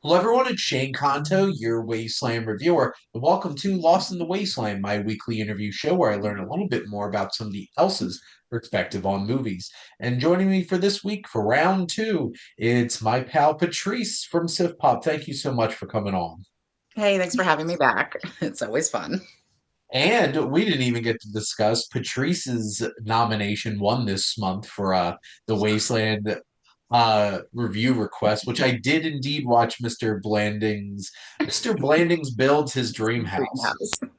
Hello, everyone. It's Shane Kanto, your Wasteland Reviewer, and welcome to Lost in the Wasteland, my weekly interview show where I learn a little bit more about somebody else's perspective on movies. And joining me for this week for round two, it's my pal Patrice from SiftPop. Thank you so much for coming on. Hey, thanks for having me back. It's always fun. And we didn't even get to discuss Patrice's nomination won this month for the Wasteland review request, which I did indeed watch Mr. Blandings builds his dream Dream house. house.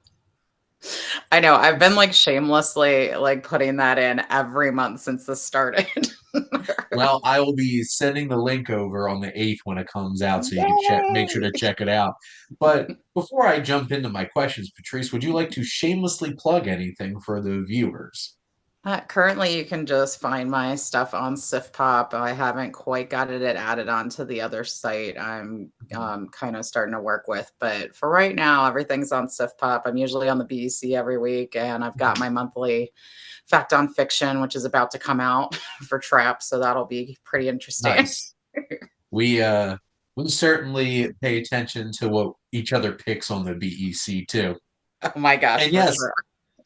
I know. I've been like shamelessly like putting that in every month since this started. Well, I will be sending the link over on the 8th when it comes out so you can make sure Yay! to check it out. But before I jump into my questions, Patrice, would you like to shamelessly plug anything for the viewers? Currently, you can just find my stuff on SiftPop. I haven't quite got it added onto the other site I'm kind of starting to work with. But for right now, everything's on SiftPop. I'm usually on the BEC every week, and I've got my monthly Fact on Fiction, which is about to come out for Trap. So that'll be pretty interesting. Nice. We certainly pay attention to what each other picks on the BEC too. Oh my gosh, And for yes, sure.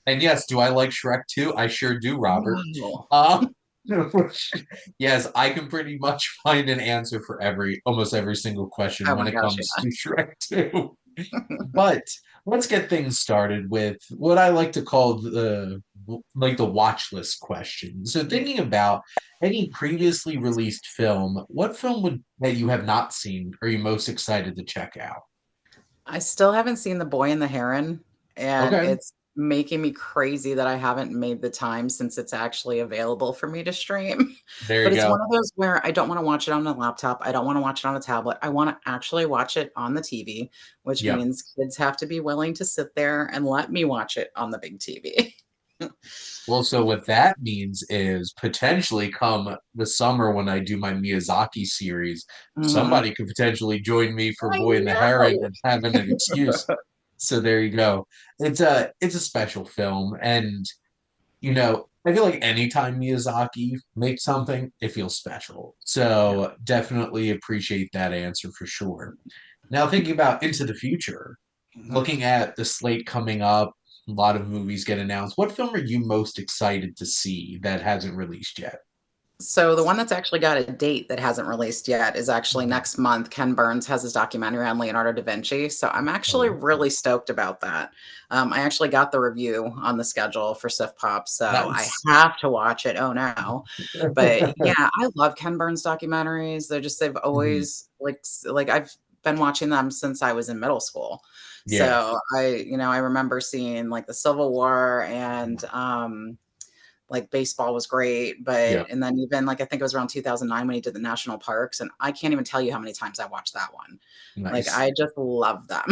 and yes, do I like Shrek too? I sure do, Robert. Wow. Um, yes, I can pretty much find an answer for almost every single question Oh when my it gosh, comes yeah. to Shrek 2. But let's get things started with what I like to call the watch list question. So thinking about any previously released film, what film would that you have not seen are you most excited to check out? I still haven't seen The Boy and the Heron, and Okay, it's making me crazy that I haven't made the time since it's actually available for me to stream. there But you it's go. one of those where I don't want to watch it on a laptop. I don't want to watch it on a tablet. I want to actually watch it on the TV, which Yep. means kids have to be willing to sit there and let me watch it on the big TV. Well, so what that means is potentially come the summer when I do my Miyazaki series, Mhm. somebody could potentially join me for I Boy and the Heron know. and having an excuse. So there you go. It's a special film, and I feel like anytime Miyazaki makes something, it feels special. Yeah. So definitely appreciate that answer for sure. Now thinking about into the future, Mhm. looking at the slate coming up, a lot of movies get announced. What film are you most excited to see that hasn't released yet? So the one that's actually got a date that hasn't released yet is actually Mhm. next month. Ken Burns has his documentary on Leonardo da Vinci. So I'm actually Oh, really stoked about that. I actually got the review on the schedule for Sif Pop, so I nice. have to watch it. Oh no. But yeah, I love Ken Burns documentaries. They've Mhm. always like I've been watching them since I was in middle school. Yeah, So I remember seeing like the Civil War and like baseball was great, yeah, but and then even like I think it was around 2009 when he did the national parks, and I can't even tell you how many times I watched that one. Like nice. I just love them.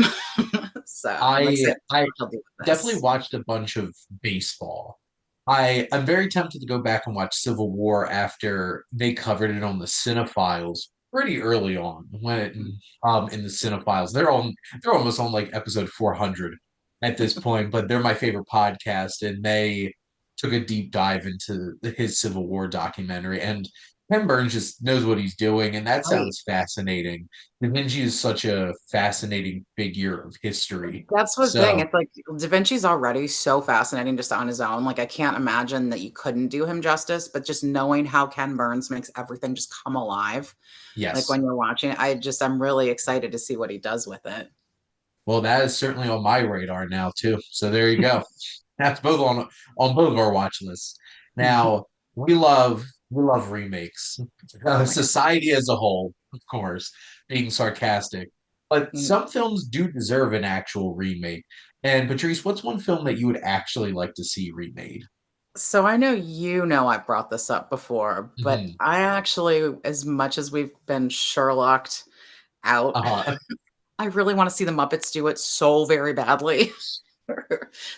So I'm I excited to see I what he'll do with definitely this. watched a bunch of baseball. I'm very tempted to go back and watch Civil War after they covered it on the Cinephiles pretty early on in the Cinephiles. They're almost on like episode 400 at this point, but they're my favorite podcast and they took a deep dive into his Civil War documentary and Ken Burns just knows what he's doing and that Right. sounds fascinating. Da Vinci is such a fascinating figure of history. That's the thing. So, It's like Da Vinci's already so fascinating just on his own. Like I can't imagine that you couldn't do him justice, but just knowing how Ken Burns makes everything just come alive, like yes. when you're watching it, I'm really excited to see what he does with it. Well, that is certainly on my radar now too. So there you go. That's both on both of our watch lists. Now we love remakes. Oh my god. Society as a whole, of course, being sarcastic, but Mm. some films do deserve an actual remake. And Patrice, what's one film that you would actually like to see remade? So I know I've brought this up before, but Mhm. I actually, as much as we've been Sherlocked out, Uh-huh. I really want to see the Muppets do it so very badly.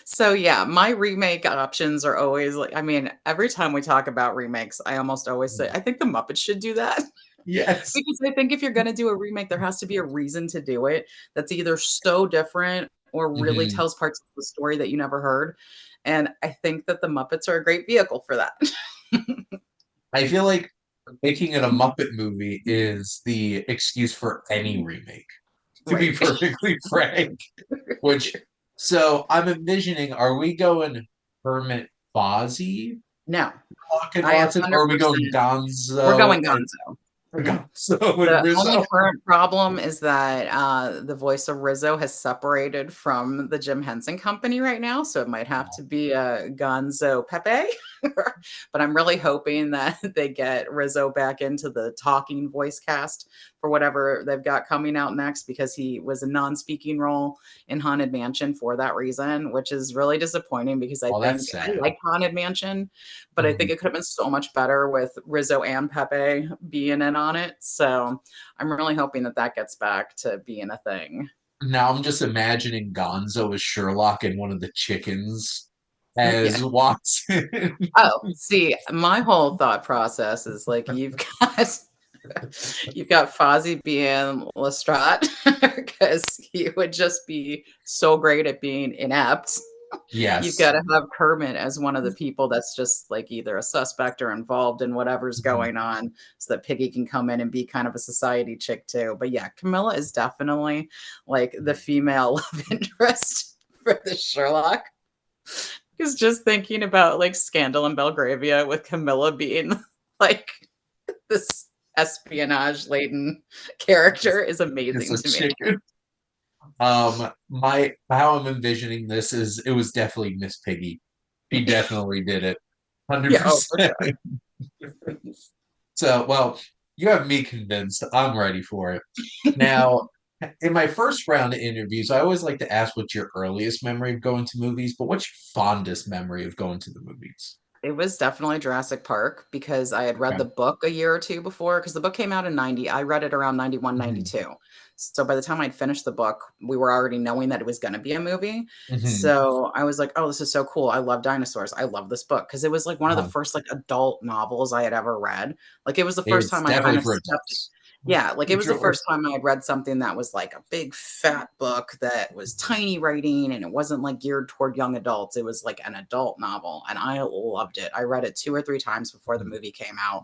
So yeah, my remake options are always like, I mean, every time we talk about remakes, I almost always say, I think the Muppets should do that. Yes. Because I think if you're gonna do a remake, there has to be a reason to do it that's either so different or really Mhm. tells parts of the story that you never heard. And I think that the Muppets are a great vehicle for that. I feel like Making it a Muppet movie is the excuse for any remake, to be Right. perfectly frank. Which, so I'm envisioning, are we going Hermit Fozzie No, talking I Watson, or are we going 100%. We're Gonzo going and Gonzo. Gonzo and The only Rizzo? current problem is that, the voice of Rizzo has separated from the Jim Henson Company right now, so it might have to be, Gonzo Pepe. But I'm really hoping that they get Rizzo back into the talking voice cast for whatever they've got coming out next, because he was a non-speaking role in Haunted Mansion for that reason, which is really disappointing because I Oh, that's think I sad. like Haunted Mansion, but I think Mhm. it could have been so much better with Rizzo and Pepe being in on it. So I'm really hoping that that gets back to being a thing. Now I'm just imagining Gonzo as Sherlock and one of the chickens Yeah. as Watson. Oh, see, my whole thought process is like got you've got Fozzie being Lestrade because he would just be so great at being inept. You've Yes. gotta have Kermit as one of the people that's just, like, either a suspect or involved in whatever's Mhm. going on so that Piggy can come in and be kind of a society chick too. But, yeah, Camilla is definitely, like, the female love interest for the Sherlock. Because just thinking about, like, Scandal in Belgravia with Camilla being, like, this espionage-laden character is It's amazing a to me. chicken. My how I'm envisioning this is it was definitely Miss Piggy. She definitely did it. Yeah, oh, for 100%. sure. So, well, you have me convinced. I'm ready for it. Now, in my first round of interviews, I always like to ask what's your earliest memory of going to movies, but what's your fondest memory of going to the movies? It was definitely Jurassic Park because I had read Okay. the book a year or 2 before, because the book came out in '90. I read it around 91, Hmm. 92. So by the time I'd finished the book, we were already knowing that it was gonna be a movie. Hmm. So I was like, "Oh, this is so cool. I love dinosaurs. I love this book," because it was, like, one of the Uh-huh. first, like, adult novels I had ever read. Like, it was the first It's time I definitely kind of for stepped. adults. Yeah, like, it For was the sure. first time I had read something that was, like, a big fat book that was tiny writing, and it wasn't, like, geared toward young adults. It was, like, an adult novel, and I loved it. I read it 2 or 3 times before the Mhm. movie came out.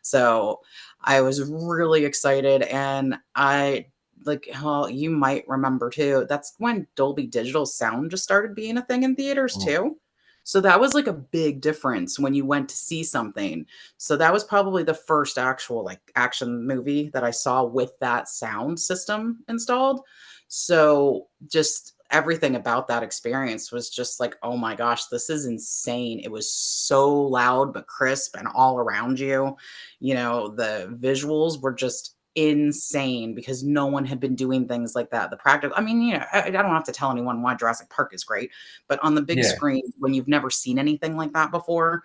So, I was really excited, and I like, oh, you might remember too, that's when Dolby Digital sound just started being a thing in theaters Oh, too. So that was, like, a big difference when you went to see something. So that was probably the first actual, like, action movie that I saw with that sound system installed. So, just everything about that experience was just like, "Oh my gosh, this is insane." It was so loud but crisp and all around you. You know, the visuals were just insane because no one had been doing things like that. The practical I mean, I don't have to tell anyone why Jurassic Park is great, but on the big yeah. screen, when you've never seen anything like that before,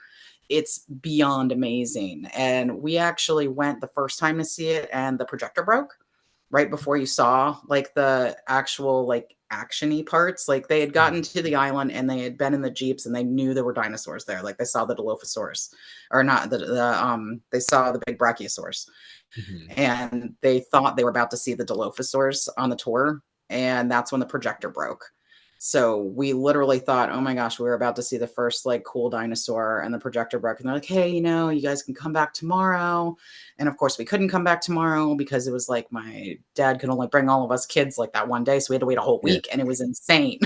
it's beyond amazing. And we actually went the first time to see it, and the projector broke right before you saw like the actual like actiony parts. Like they had gotten to the island and they had been in the jeeps and they knew there were dinosaurs there. Like they saw the Dilophosaurus, or not they saw the big Brachiosaurus, Mhm. and they thought they were about to see the Dilophosaurus on the tour, and that's when the projector broke. So we literally thought, "Oh my gosh, we were about to see the first like cool dinosaur," and the projector broke. And they're like, "Hey, you guys can come back tomorrow." And of course, we couldn't come back tomorrow because it was like my dad could only bring all of us kids like that one day, so we had to wait a whole Yeah. week, and it was insane.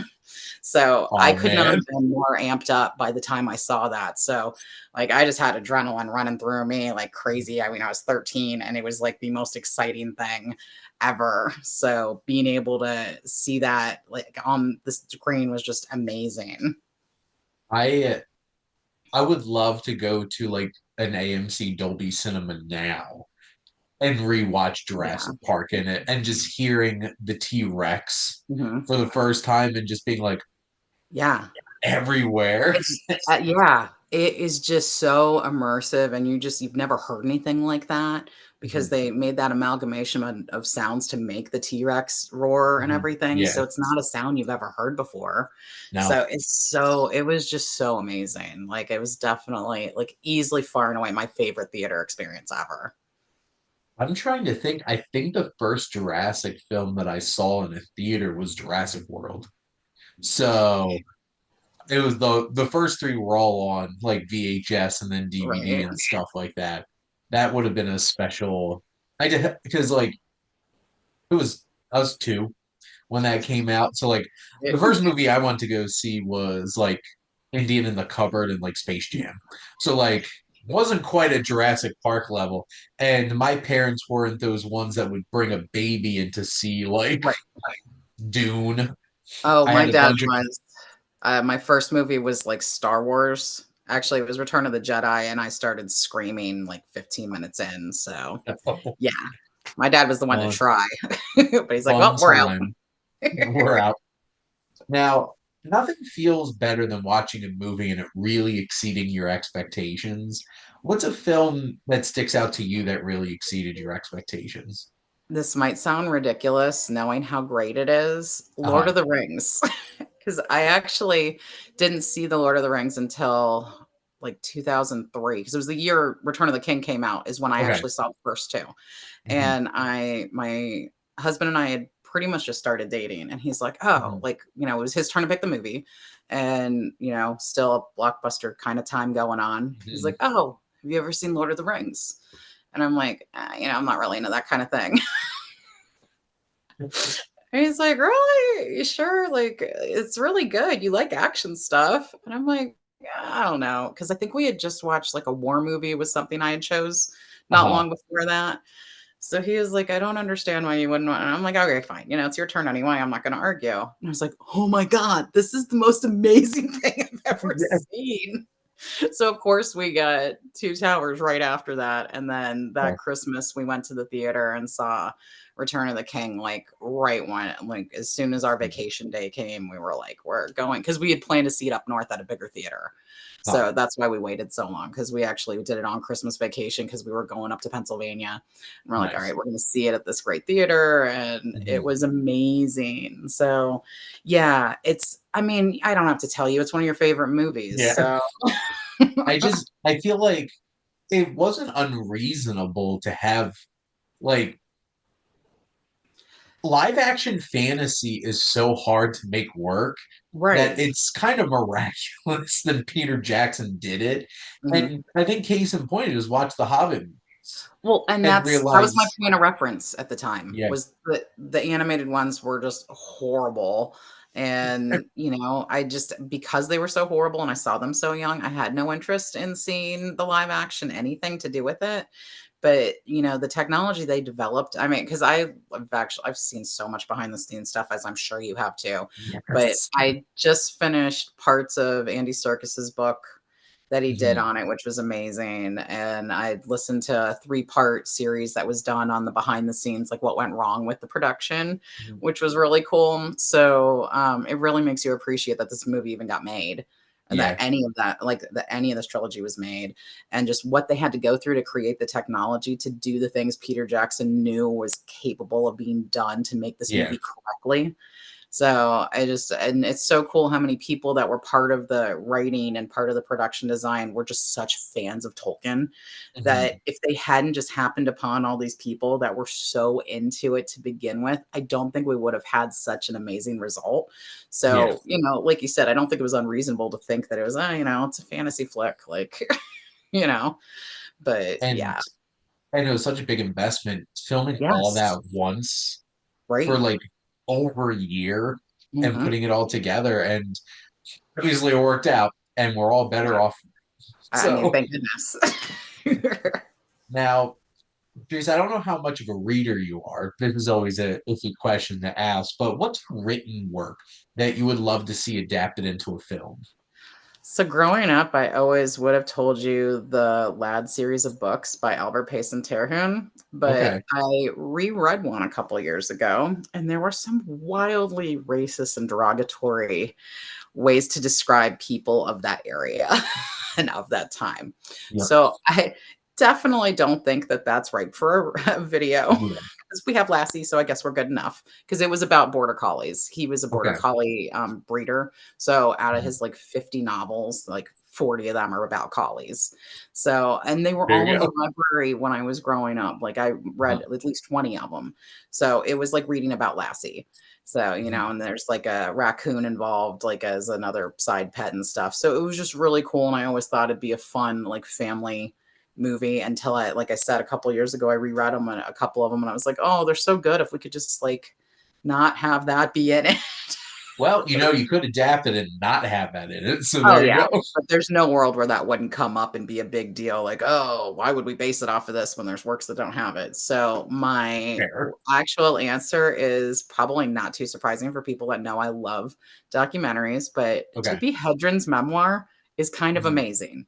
So I Oh could not man. have been more amped up by the time I saw that. So, like, I just had adrenaline running through me like crazy. I mean, I was 13 and it was like the most exciting thing ever. So, being able to see that like on the screen was just amazing. I I would love to go to like an AMC Dolby Cinema now and rewatch Yeah. Jurassic Park in it and just hearing the T-Rex Mhm. for the first time and just being like Yeah. everywhere. It's yeah, it is just so immersive, and you've never heard anything like that because Mhm, they made that amalgamation of sounds to make the T-Rex roar and mhm. everything, Yeah. so it's not a sound you've ever heard before. No. So it was just so amazing. Like, it was definitely, like, easily far and away my favorite theater experience ever. I'm trying to think. I think the first Jurassic film that I saw in a theater was Jurassic World. So it was the first three were all on like VHS and then DVD Right. and stuff like that. That would have been a special. I did because like it was I was two when that came out. So like the first movie I went to go see was like Indian in the Cupboard and like Space Jam. So like wasn't quite a Jurassic Park level. And my parents weren't those ones that would bring a baby in to see like Right. Dune. Oh, I my had a dad bunch of was. My first movie was like Star Wars. Actually, it was Return of the Jedi, and I started screaming like 15 minutes in. So, yeah, my dad was the one to fun, try, but he's like, fun "Well, we're out." time. We're out. Now, nothing feels better than watching a movie and it really exceeding your expectations. What's a film that sticks out to you that really exceeded your expectations? This might sound ridiculous, knowing how great it is. Lord Uh-huh. of the Rings, because I actually didn't see the Lord of the Rings until like 2003, because it was the year Return of the King came out. Is when I Okay. actually saw the first two. Hmm. And my husband and I had pretty much just started dating, and he's like, "Oh, Hmm. like, it was his turn to pick the movie, and, still a blockbuster kind of time going on." He's Hmm. like, "Oh, have you ever seen Lord of the Rings?" And I'm like, I'm not really into that kind of thing." And he's like, "Really? You sure? Like, it's really good. You like action stuff." And I'm like, "I don't know," because I think we had just watched like a war movie was something I had chose not Uh-huh. long before that. So he was like, "I don't understand why you wouldn't want," and I'm like, "Okay, fine. It's your turn anyway. I'm not gonna argue." And I was like, "Oh my God, this is the most amazing thing I've ever Yeah. seen." So of course we got Two Towers right after that, and then that Christmas we went to the theater and saw Return of the King, like right when, like as soon as our vacation day came, we were like, we're going, because we had planned to see it up north at a bigger theater. Uh-huh. So that's why we waited so long, because we actually did it on Christmas vacation, because we were going up to Pennsylvania, and we're like, all Nice. right, we're going to see it at this great theater, and it Hmm. was amazing. So yeah, I mean, I don't have to tell you, it's one of your favorite movies. Yeah. So I feel like it wasn't unreasonable to have like live action fantasy is so hard to make work that right. it's kind of miraculous that Peter Jackson did it. Mhm. And I think case in point is watch the Hobbit movies Well, and and that was my realize, point of reference at the time, yeah, was the animated ones were just horrible. And, I just, because they were so horrible and I saw them so young, I had no interest in seeing the live action anything to do with it. But, the technology they developed, I mean, because I've seen so much behind the scenes stuff, as I'm sure you have too. But yes. I just finished parts of Andy Serkis's book that he did Mhm, on it, which was amazing. And I listened to a 3-part series that was done on the behind the scenes, like what went wrong with the production, mhm. which was really cool. So it really makes you appreciate that this movie even got made, and that Yeah, any of that, like that any of this trilogy was made, and just what they had to go through to create the technology to do the things Peter Jackson knew was capable of being done to make this yeah. movie correctly. So and it's so cool how many people that were part of the writing and part of the production design were just such fans of Tolkien, that Mhm. if they hadn't just happened upon all these people that were so into it to begin with, I don't think we would have had such an amazing result. Yeah. So, like you said, I don't think it was unreasonable to think that it was, it's a fantasy flick, like, you know, but And yeah. I know it's such a big investment filming all Yes. that once for Right. like over a year and Hmm. putting it all together. And obviously it worked out and we're all better Yeah. off. I mean, So thank goodness. now, Patrice, I don't know how much of a reader you are. This is always a iffy question to ask, but what's written work that you would love to see adapted into a film? So growing up, I always would have told you the Lad series of books by Albert Payson Terhune, but Okay. I reread one a couple of years ago, and there were some wildly racist and derogatory ways to describe people of that area and of that time. Yep. So I definitely don't think that that's right for a video, Yeah. because we have Lassie, so I guess we're good enough. Because it was about border collies. He was a border Okay. collie breeder. So out of Mhm. his like 50 novels, like 40 of them are about collies. So, and they were There all you in the go. library when I was growing up. Like I read Uh-huh. at least 20 of them. So it was like reading about Lassie. So, Mhm. and there's like a raccoon involved, like as another side pet and stuff. So it was just really cool. And I always thought it'd be a fun, like family movie until I, like I said, a couple years ago, I reread them and a couple of them, and I was like, oh, they're so good. If we could just like not have that be in it. Well, you could adapt it and not have that in it. So Oh, there you yeah, go. but there's no world where that wouldn't come up and be a big deal, like, "Oh, why would we base it off of this when there's works that don't have it?" So, my Fair. actual answer is probably not too surprising for people that know I love documentaries, but Okay. Tippi Hedren's memoir is kind of Mhm. amazing.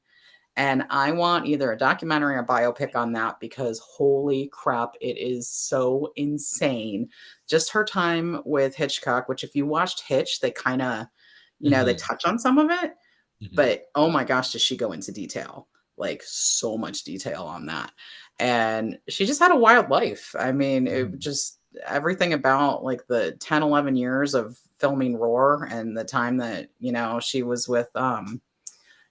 And I want either a documentary or biopic on that because holy crap, it is so insane. Just her time with Hitchcock, which if you watched Hitch, they kind of, they Mhm. touch on some of it, Mhm. but oh my gosh, does she go into detail? Like so much detail on that. And she just had a wild life. I mean, it Mhm. just everything about like the 10, 11 years of filming Roar and the time that, she was with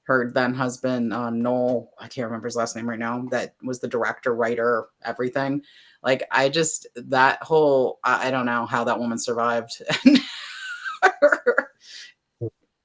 her then husband, Noel, I can't remember his last name right now, that was the director, writer, everything. Like, I just, that whole, I don't know how that woman survived.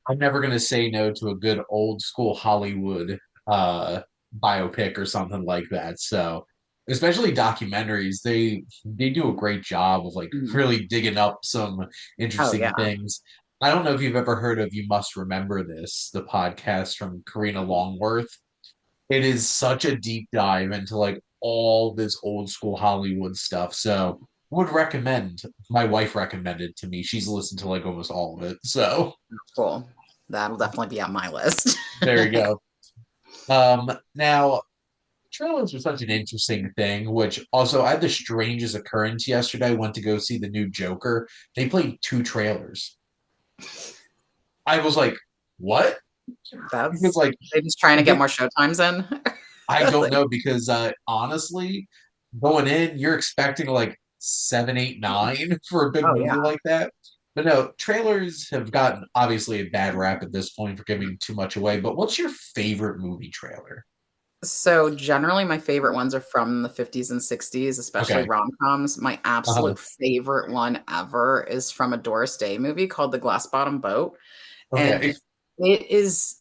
I'm never gonna say no to a good old school Hollywood uh biopic or something like that. So especially documentaries, they do a great job of like Mhm. really digging up some Oh, interesting yeah. things. I don't know if you've ever heard of You Must Remember This, the podcast from Karina Longworth. It is such a deep dive into like all this old school Hollywood stuff. So would recommend. My wife recommended to me. She's listened to like almost all of it. So Cool. That'll definitely be on my list. there you go. Now trailers are such an interesting thing, which also I had the strangest occurrence yesterday. I went to go see the new Joker. They played two trailers. I was like, what? Because That's like they just trying to get they, more show times in. I don't Like, know because honestly, going in, you're expecting like seven, eight, nine for a big oh, yeah. movie like that. But no, trailers have gotten obviously a bad rap at this point for giving too much away. But what's your favorite movie trailer? So, generally, my favorite ones are from the 50s and 60s, especially Okay. rom-coms. My Uh-huh. absolute favorite one ever is from a Doris Day movie called The Glass Bottom Boat, Okay. and it is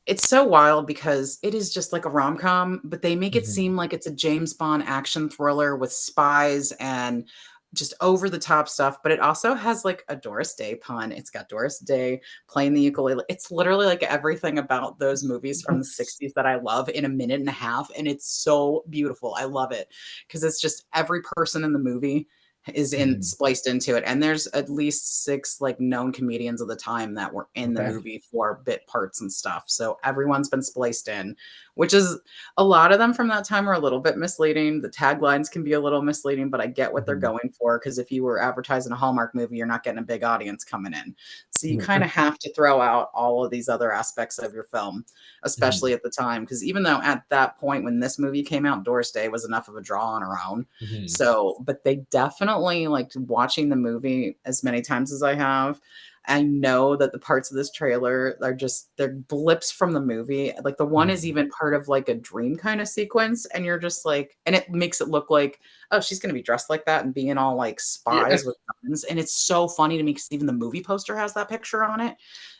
it's so wild because it is just like a rom-com, but they make it Mhm. seem like it's a James Bond action thriller with spies and just over the top stuff, but it also has like a Doris Day pun. It's got Doris Day playing the ukulele. It's literally like everything about those movies from the 60s that I love in a minute and a half, and it's so beautiful. I love it because it's just every person in the movie is in Mhm. spliced into it, and there's at least 6 like known comedians of the time that were in the Okay. movie for bit parts and stuff, so everyone's been spliced in, which is a lot of them from that time are a little bit misleading. The taglines can be a little misleading, but I get what they're Mhm. going for because if you were advertising a Hallmark movie, you're not getting a big audience coming in, so you Mhm. kinda have to throw out all of these other aspects of your film, Mhm. especially at the time, because even though at that point when this movie came out, Doris Day was enough of a draw on her own, Mhm. so, but they definitely like watching the movie as many times as I have. I know that the parts of this trailer are just they're blips from the movie. Like the one is Mhm. even part of like a dream kind of sequence, and you're just like, and it makes it look like, oh, she's gonna be dressed like that and being all like Yeah. spies with guns. And it's so funny to me because even the movie poster has that picture on it.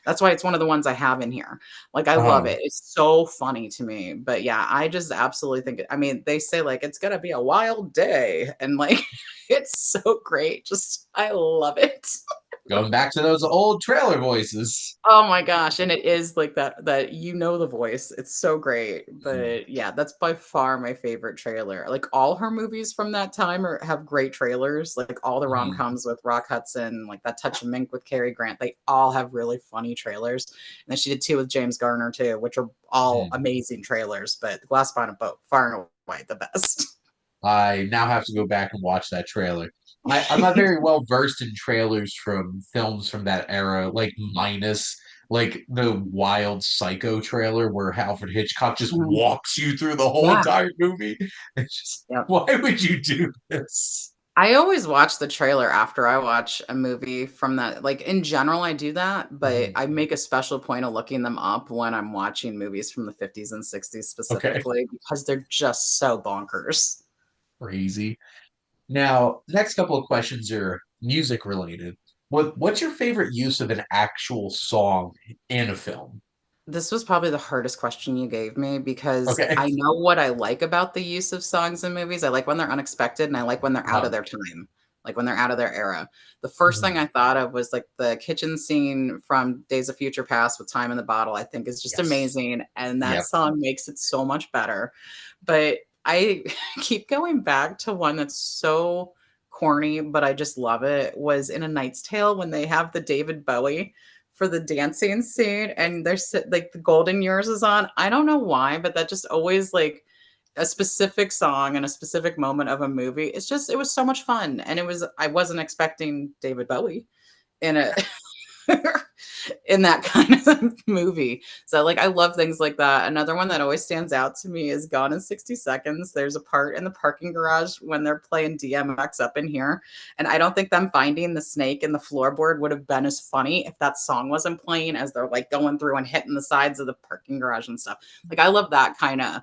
That's why it's one of the ones I have in here. Like, I love Uh-huh. it. It's so funny to me. But yeah, I just absolutely think I mean, they say like it's gonna be a wild day, and like it's so great. Just I love it. Going back to those old trailer voices. Oh my gosh, and it is like that the voice. It's so great. Mhm. But yeah, that's by far my favorite trailer. Like all her movies from that time have great trailers. Like all the Mhm. rom-coms with Rock Hudson, like that Touch of Mink with Cary Grant, they all have really funny trailers. And then she did two with James Garner too, which are all Mhm. amazing trailers. But The Glass Bottom Boat, far and away the best. I now have to go back and watch that trailer. I'm not very well versed in trailers from films from that era, like minus like the Wild Psycho trailer where Alfred Hitchcock just Mhm. walks you through the whole Yeah. entire movie. It's just, Yep. why would you do this? I always watch the trailer after I watch a movie from that like, in general, I do that, but Mhm. I make a special point of looking them up when I'm watching movies from the 50s and 60s Okay, specifically because they're just so bonkers. crazy. Now, next couple of questions are music related. What's your favorite use of an actual song in a film? This was probably the hardest question you gave me because Okay. I know what I like about the use of songs in movies. I like when they're unexpected and I like when they're out of their time, like when they're out of their era. The first thing Mhm. I thought of was like the kitchen scene from Days of Future Past with Time in the Bottle, I think is just Yes. amazing. And that Yep. song makes it so much better. But I keep going back to one that's so corny, but I just love it was in A Knight's Tale when they have the David Bowie for the dancing scene and there's like the golden years is on. I don't know why, but that just always like a specific song and a specific moment of a movie. It's just it was so much fun. And it was I wasn't expecting David Bowie in a in that kind of movie. So like I love things like that. Another one that always stands out to me is Gone in 60 Seconds. There's a part in the parking garage when they're playing DMX up in here. And I don't think them finding the snake in the floorboard would have been as funny if that song wasn't playing as they're like going through and hitting the sides of the parking garage and stuff. Like I love that kind of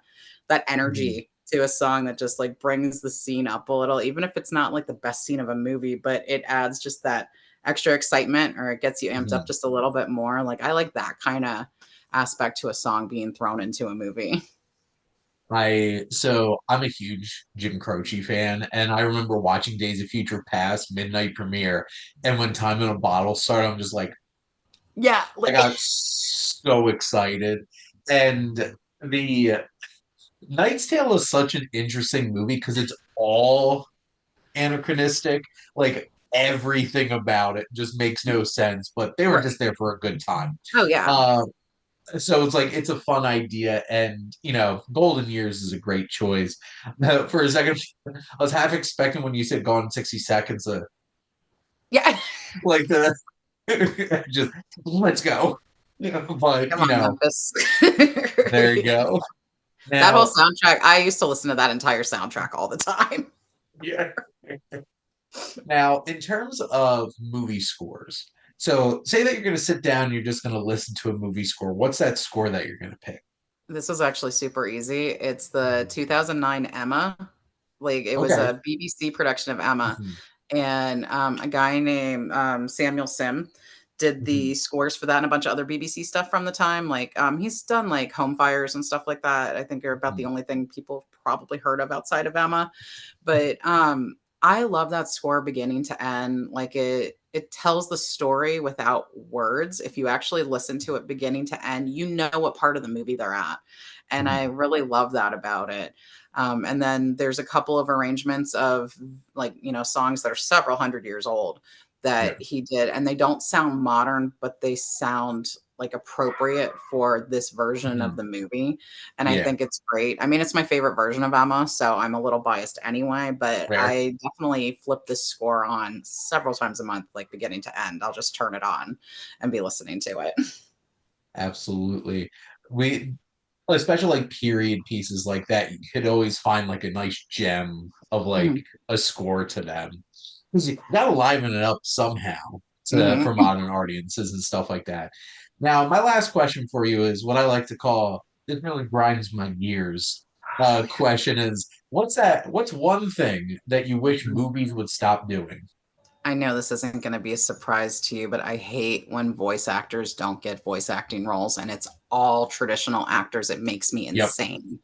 that Mhm. energy to a song that just like brings the scene up a little, even if it's not like the best scene of a movie, but it adds just that extra excitement or it gets you amped up Mhm. just a little bit more. Like I like that kind of aspect to a song being thrown into a movie. I'm a huge Jim Croce fan, and I remember watching Days of Future Past midnight premiere, and when Time in a Bottle started, I'm just like, Yeah, I like got so excited. And the Knight's Tale is such an interesting movie because it's all anachronistic. Like everything about it just makes no sense, but they were just right. there for a good time. Oh yeah. Uh, so it's like it's a fun idea, and Golden Years is a great choice. For a second, I was half expecting when you said "Gone in 60 Seconds," Yeah. like the just let's go. But Come on, Memphis. there you go. That whole Now, soundtrack, I used to listen to that entire soundtrack all the time. yeah. Now, in terms of movie scores, so say that you're going to sit down, you're just going to listen to a movie score. What's that score that you're going to pick? This was actually super easy. It's the 2009 Emma. Like it was Okay. a BBC production of Emma, Mhm. and a guy named Samuel Sim did Mhm. the scores for that and a bunch of other BBC stuff from the time. Like he's done like Home Fires and stuff like that. I think are about the Mhm. only thing people probably heard of outside of Emma. But I love that score beginning to end. Like it tells the story without words. If you actually listen to it beginning to end, you know what part of the movie they're at. And I Mhm. really love that about it. And then there's a couple of arrangements of like, songs that are several hundred years old Yeah. that he did. And they don't sound modern, but they sound like appropriate for this version of Mhm. the movie. And I Yeah. think it's great. I mean, it's my favorite version of Emma, so I'm a little biased anyway, but Fair. I definitely flip this score on several times a month, like beginning to end. I'll just turn it on and be listening to it. Absolutely. We especially like period pieces like that, you could always find like a nice gem of like Mhm, a score to them. Because you gotta liven it up somehow for mhm. modern audiences and stuff like that. Now, my last question for you is what I like to call this really grinds my gears. Question is what's one thing that you wish movies would stop doing? I know this isn't going to be a surprise to you, but I hate when voice actors don't get voice acting roles and it's all traditional actors. It makes me Yep. insane.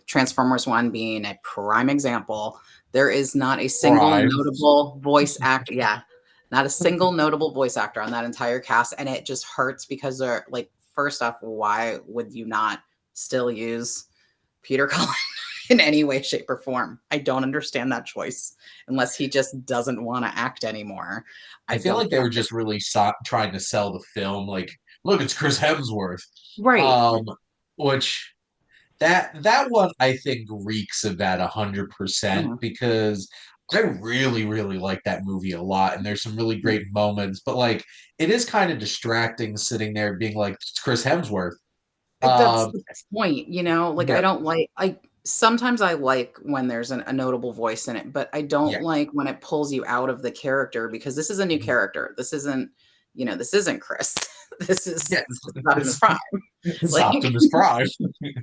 Transformers 1 being a prime example. There is not a single Prime. notable voice actor. Yeah, not a single notable voice actor on that entire cast. And it just hurts because they're like, first off, why would you not still use Peter Cullen in any way, shape, or form? I don't understand that choice unless he just doesn't want to act anymore. I I feel like don't they were get it. just really trying to sell the film. Like, look, it's Chris Hemsworth. Right. Um, which that one I think reeks of that 100% Mhm, because I really really like that movie a lot, and there's some really mhm. great moments. But like, it is kind of distracting sitting there being like, it's Chris Hemsworth. That's Um, the point, like, I yeah, don't like I sometimes I like when there's a notable voice in it, but I don't yeah, like when it pulls you out of the character because this is a new mhm, character. This isn't Chris. yeah. This is Optimus Prime. It's Like Optimus Prime.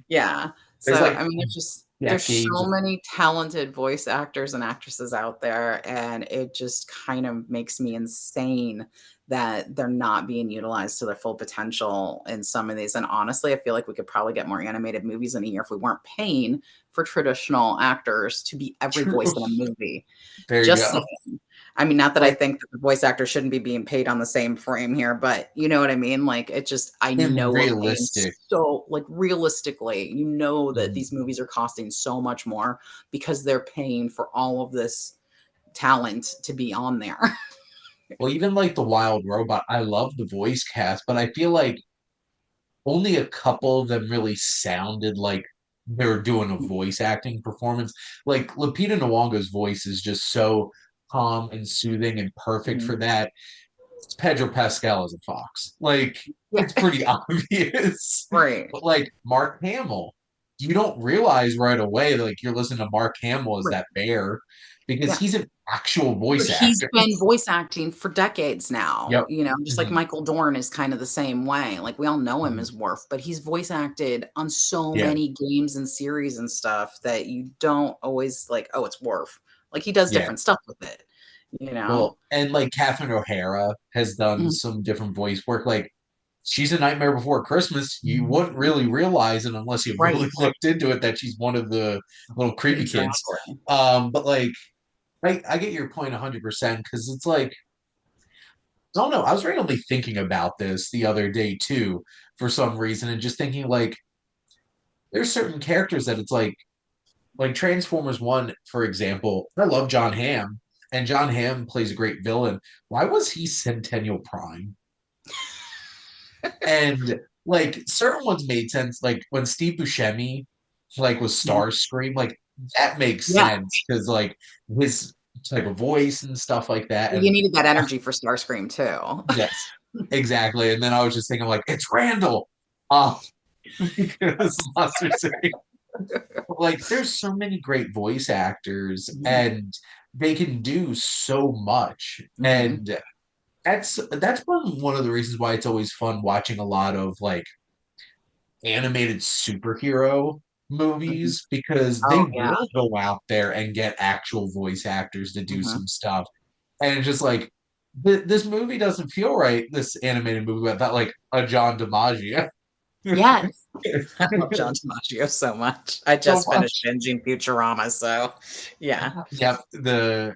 yeah. There's So, like I mean, there's decades so of many talented voice actors and actresses out there, and it just kind of makes me insane that they're not being utilized to their full potential in some of these. And honestly, I feel like we could probably get more animated movies in a year if we weren't paying for traditional actors to be every voice True. in a movie. There you Just go. saying. I mean, not that I Like think that the voice actors shouldn't be being paid on the same frame here, but you know what I mean? Like, it just, I in know we're paying realistic. so, like, realistically, you know that Mhm. these movies are costing so much more because they're paying for all of this talent to be on there. Well, even like the Wild Robot, I love the voice cast, but I feel like only a couple of them really sounded like they were doing a voice acting performance. Like Lupita Nyong'o's voice is just so calm and soothing and perfect Mhm. for that. It's Pedro Pascal as a fox. Like Yeah, it's pretty obvious. right, But like Mark Hamill, you don't realize right away like you're listening to Mark Hamill as right. that bear because Yeah. he's an actual But voice he's actor. been voice acting for decades now, Yep. you know, just like Mhm. Michael Dorn is kind of the same way. Like, we all know him Mhm. as Worf, but he's voice acted on so Yeah. many games and series and stuff that you don't always like, "Oh, it's Worf." Like, he does Yeah. different stuff with it, you know? Well, and like Catherine O'Hara has done Mhm. some different voice work. Like she's a Nightmare Before Christmas. You wouldn't really realize it unless you Right, really looked into it that she's one of the little creepy kids. exactly. But like I get your point 100% because it's like I don't know. I was randomly thinking about this the other day too, for some reason, and just thinking like there's certain characters that it's like Transformers One, for example. I love John Hamm, and John Hamm plays a great villain. Why was he Centennial Prime? And like certain ones made sense, like when Steve Buscemi like was Mhm. Starscream, like that makes Yeah, sense because like his type of voice and stuff like that. you And needed that energy for Starscream too. yes, exactly. And then I was just thinking like it's Randall. Oh, because Monster City. Like there's so many great voice actors Mhm, and they can do so much. mhm. And that's one of the reasons why it's always fun watching a lot of like animated superhero Mhm. movies because Oh, they yeah. will go out there and get actual voice actors to do Mhm. some stuff. And it's just like this movie doesn't feel right, this animated movie without like a John DiMaggio. Yes. I love John DiMaggio so much. I So just finished much. binging Futurama, so yeah. Yep, they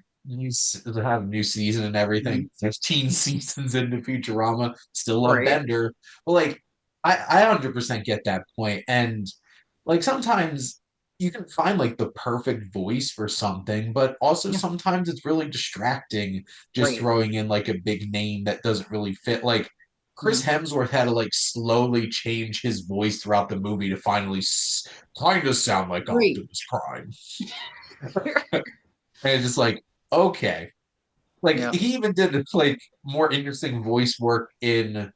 have a new season and everything. Mhm. There's teen seasons into Futurama. Still love Right. Bender, but like I 100% get that point. And like sometimes you can find like the perfect voice for something, but also Yeah, sometimes it's really distracting just right. throwing in like a big name that doesn't really fit. Like Chris Mhm. Hemsworth had to like slowly change his voice throughout the movie to finally kind of sound like Right. Optimus Prime. And it's just like, okay. Like Yep. he even did like more interesting voice work in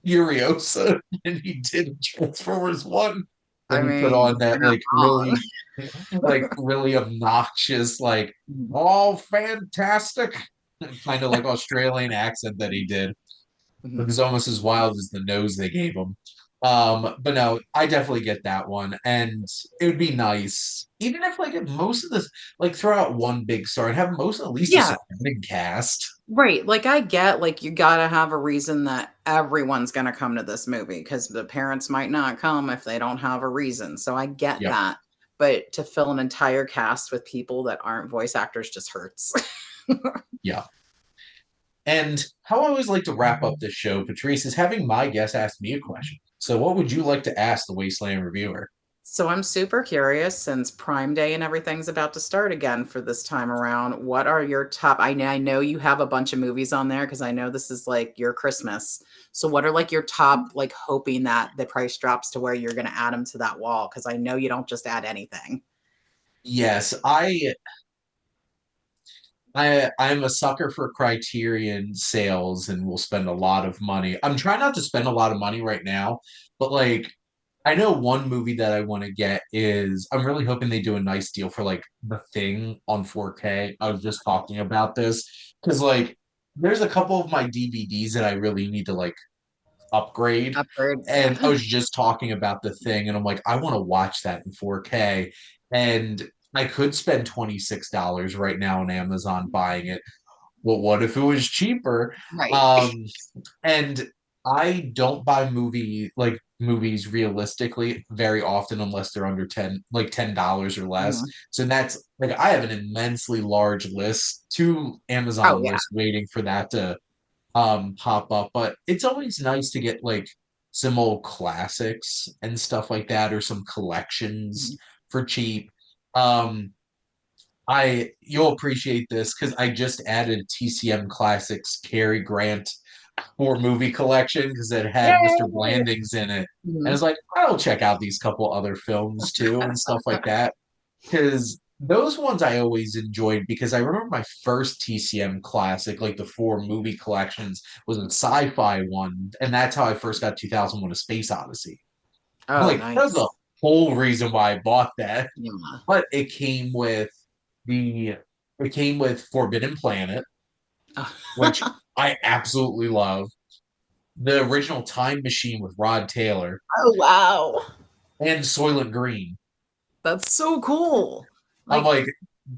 Furiosa than he did in Transformers One. I When he put mean, on that you're not like really obnoxious, like, wrong. oh fantastic kind of like Australian accent that he did. It Mhm. was almost as wild as the nose they gave him. But no, I definitely get that one. And it would be nice, even if like if most of this like throw out one big star and have most at least a Yeah, supporting cast. right, like, I get, like, you gotta have a reason that everyone's gonna come to this movie because the parents might not come if they don't have a reason, so I get Yep. that, but to fill an entire cast with people that aren't voice actors just hurts. Yeah. And how I always like to wrap up this show, Patrice, is having my guest ask me a question. So what would you like to ask the Wasteland Reviewer? So I'm super curious since Prime Day and everything's about to start again for this time around. What are your top I know you have a bunch of movies on there because I know this is like your Christmas. So what are like your top like hoping that the price drops to where you're going to add them to that wall because I know you don't just add anything. Yes, I'm a sucker for Criterion sales and will spend a lot of money. I'm trying not to spend a lot of money right now, but like I know one movie that I want to get is I'm really hoping they do a nice deal for like The Thing on 4K. I was just talking about this because like there's a couple of my DVDs that I really need to like upgrade. Upgrade, yeah. And I was just talking about The Thing and I'm like, I want to watch that in 4K. And I could spend $26 right now on Amazon buying it, well, what if it was cheaper? Right. Um, and I don't buy movies realistically very often unless they're under 10, like $10 or less. Mhm. So that's like I have an immensely large list, two Oh, Amazon yeah. lists waiting for that to pop up. But it's always nice to get like some old classics and stuff like that, or some collections Mhm. for cheap. Um, you'll appreciate this because I just added TCM Classics Cary Grant for movie collection because it had Mr. Yay! Blandings in it. And Mhm. it's like, I'll check out these couple other films too and stuff like that. Because those ones I always enjoyed because I remember my first TCM classic, like the four movie collections, was a sci-fi one. And that's how I first got 2001: A Space Odyssey. Oh, Like, that was the nice. whole reason why I bought that. Yeah. But the it came with Forbidden Planet, which I absolutely love. The original Time Machine with Rod Taylor Oh, wow. and Soylent Green. That's so cool. I'm Like, like,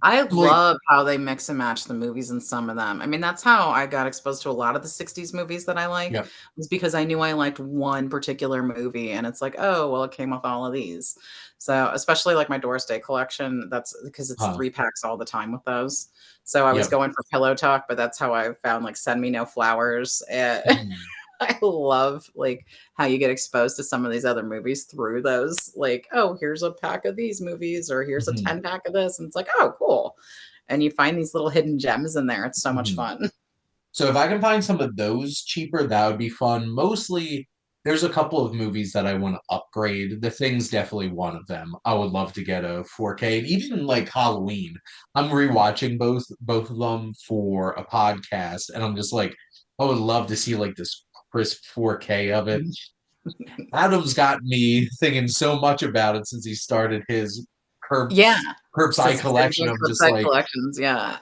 I I'm like, love how they mix and match the movies in some of them. I mean, that's how I got exposed to a lot of the '60s movies that I like, yep, was because I knew I liked one particular movie, and it's like, "Oh, well, it came with all of these." So, especially like my Doris Day collection, that's because it's huh, 3 packs all the time with those. So, I was yep, going for Pillow Talk, but that's how I found, like, Send Me No Flowers, mhm, I love, like, how you get exposed to some of these other movies through those, like, "Oh, here's a pack of these movies," or, "Here's a mhm, 10 pack of this," and it's like, "Oh, cool." And you find these little hidden gems in there, it's so much mhm. fun. So if I can find some of those cheaper, that would be fun. Mostly, there's a couple of movies that I want to upgrade. The Thing's definitely one of them. I would love to get a 4K, and even like Halloween. I'm rewatching both of them for a podcast, and I'm just like, I would love to see like this crisp 4K of it. Adam's got me thinking so much about it since he started his curb Yeah, curbside since it's collection doing of just curbside like, collections, yeah.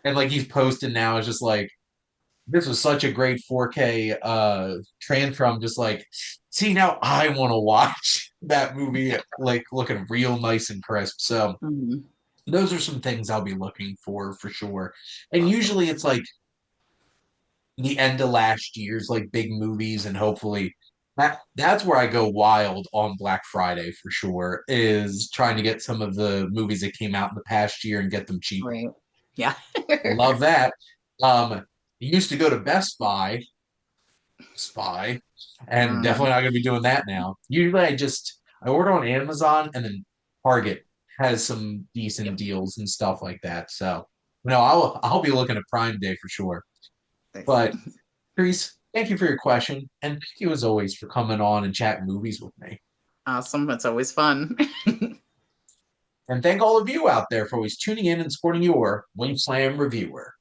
and like he's posting now is just like, this was such a great 4K transfer. I'm just like, see, now I want to watch that movie like looking real nice and crisp. So Mhm, those are some things I'll be looking for sure. And awesome. usually it's like the end of last year's like big movies, and hopefully that's where I go wild on Black Friday for sure, is trying to get some of the movies that came out in the past year and get them cheap. Right. Yeah. Love that. Used to go to Best Buy spy, and Mm, definitely not going to be doing that now. Usually, I order on Amazon, and then Target has some decent yep, deals and stuff like that. So, no, I'll be looking at Prime Day for sure. nice. But Patrice, thank you for your question, and thank you as always for coming on and chatting movies with me. Awesome, it's always fun. And thank all of you out there for always tuning in and supporting your Wasteland Reviewer.